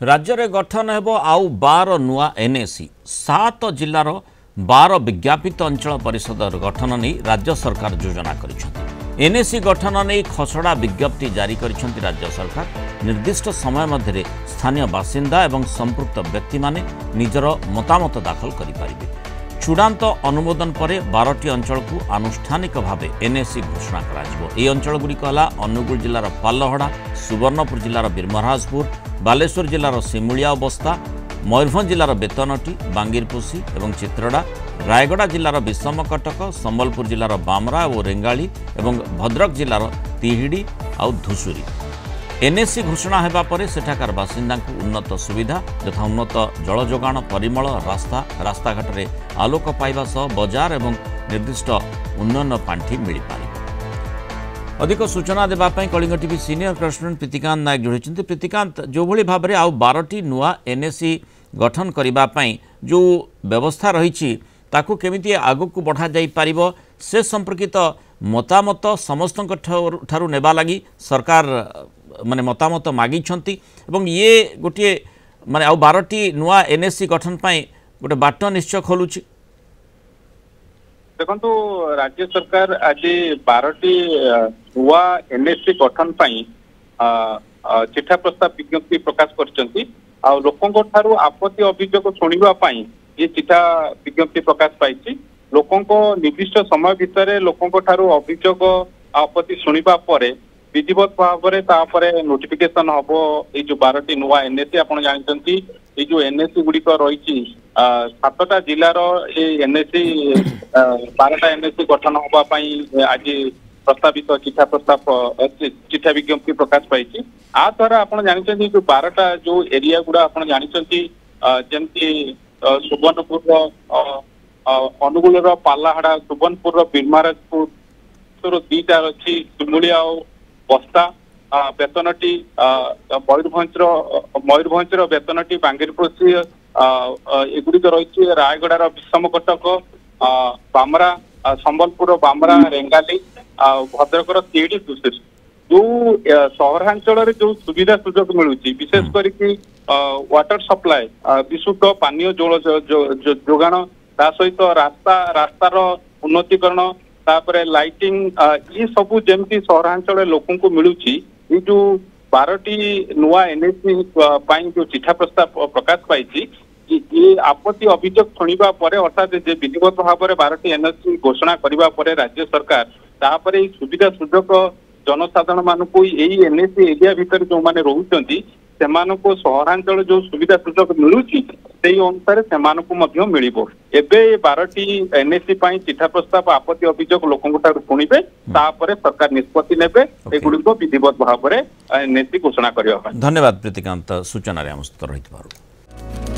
राज्य में गठन हेब आउ 12 नुआ एनएसी 7 जिलार 12 विज्ञापित अंचल परिषद गठन नहीं राज्य सरकार योजना कर एनएसी गठन नहीं खसड़ा विज्ञप्ति जारी कर राज्य सरकार निर्दिष्ट समय मध्य स्थानीय बासिंदा एवं संपृक्त व्यक्ति माने निजर मतामत दाखल करें। चूड़ांत अनुमोदन पर 12टी अंचल को आनुष्ठानिक भाव एनएसी घोषणा कर अंचलगुड़िक अनुगुल जिलार पालहड़ा, सुवर्णपुर जिलार बीरमहाराजपुर, बालेश्वर जिलार सिमुलिया बस्ता, मयूरभंज जिलार बेतनटी, बांगीरपोशी और चित्रड़ा, रायगड़ा जिलार विषमकटक, संबलपुर जिलार बामरा और रेंगाली और भद्रक जिलार तिहिड़ी और धुसुरी। एनएसी घोषणा होगा पर सेठाकार बासिंदा को उन्नत सुविधा यथा उन्नत जल जोगाण, परिमल, रास्ताघाट में आलोक पाइबा सह बजार और निर्दिष्ट उन्नयन पांठि मिल पार। अधिक सूचना देवाई Kalinga TV senior correspondent Pritikanta Nayak जोड़ी। प्रीतिकांत, जो भली भाव में आउ 12टी नुआ एनएसी गठन करने जो व्यवस्था रही ताकू केमिति आगक बढ़ा जाई पारिबो से संपर्कित मतामत समस्त ठारू नेबा लगी सरकार माने मतामत मागी ये गोटे माने आउ 12टी नुआ एनएसी गठन पाई गोटे बाट निश्चय खोलुची। देखो राज्य सरकार आज 12टी नुआ एनएसी गठन पाई चिठा प्रस्ताव विज्ञप्ति प्रकाश कर लोकों ठारू आपत्ति अभियोग शुणा ये चिठा विज्ञप्ति प्रकाश पाई। लोकों निर्दिष्ट समय भितर लोकों ठारू अभियोग आपत्ति शुणा पर विधिवत भाव में नोटिफिकेशन हम ये जो 12टी नुआ एनएसी आप जानते ये जो एनएसी गुड़िक रही 7टा जिलार एनएसी 12टा एनएसी गठन होगापी आज प्रस्तावित चिठा विज्ञप्ति प्रकाश पाई। आ द्वारा आप जानते जो 12टा जो एरिया गुड़ा आप जानते जमती सुवर्णपुर अनुगुल पालाहाड़ा, सुवर्णपुर बीरमहाराजपुर दीटा अच्छी सिमुलिया बस्ता, बेतनटी मयूरभंज बेतनटी, बांगीरपोशी एगुड़िक रही रायगड़ार विषमकटक, बामरा, संबलपुर बामरा, रेंगाली, भद्रकर तिहिड़ी धुसुरी। जो सहरांचल जो सुविधा सुजोग मिलूँ विशेष करके वाटर सप्लाय विशुद्ध पानीय जल जोगाण सहित रास्तार उन्नतीकरण तापर लाइटिंग ये सब जमी सहरांचल लोकों को मिलूँ ये जो 12टी नुआ एनएसी जो चिठा प्रस्ताव प्रकाश पाई ये आपत्ति अभियोग शुणा पर अर्थात विधिवत भाव में 12टी एनएसी घोषणा करने पर राज्य सरकार तापर सुविधा सुजोग जनसाधारण मानक यही एनएसी एरिया भितर जो मैंने रोचंती सेमानको सहरांचल जो सुविधा सुजोग मिलूँ से अनुसार से मिलिबो। एबे 12टी एनएसी चिठा प्रस्ताव आपत्ति अभियोग लोकों शुणिबे तापर सरकार निष्पत्ति नेबे एगुड़ी विधिवत भाव में एनएसी घोषणा करबा। धन्यवाद प्रीतिकांत सूचना आम सहित रही।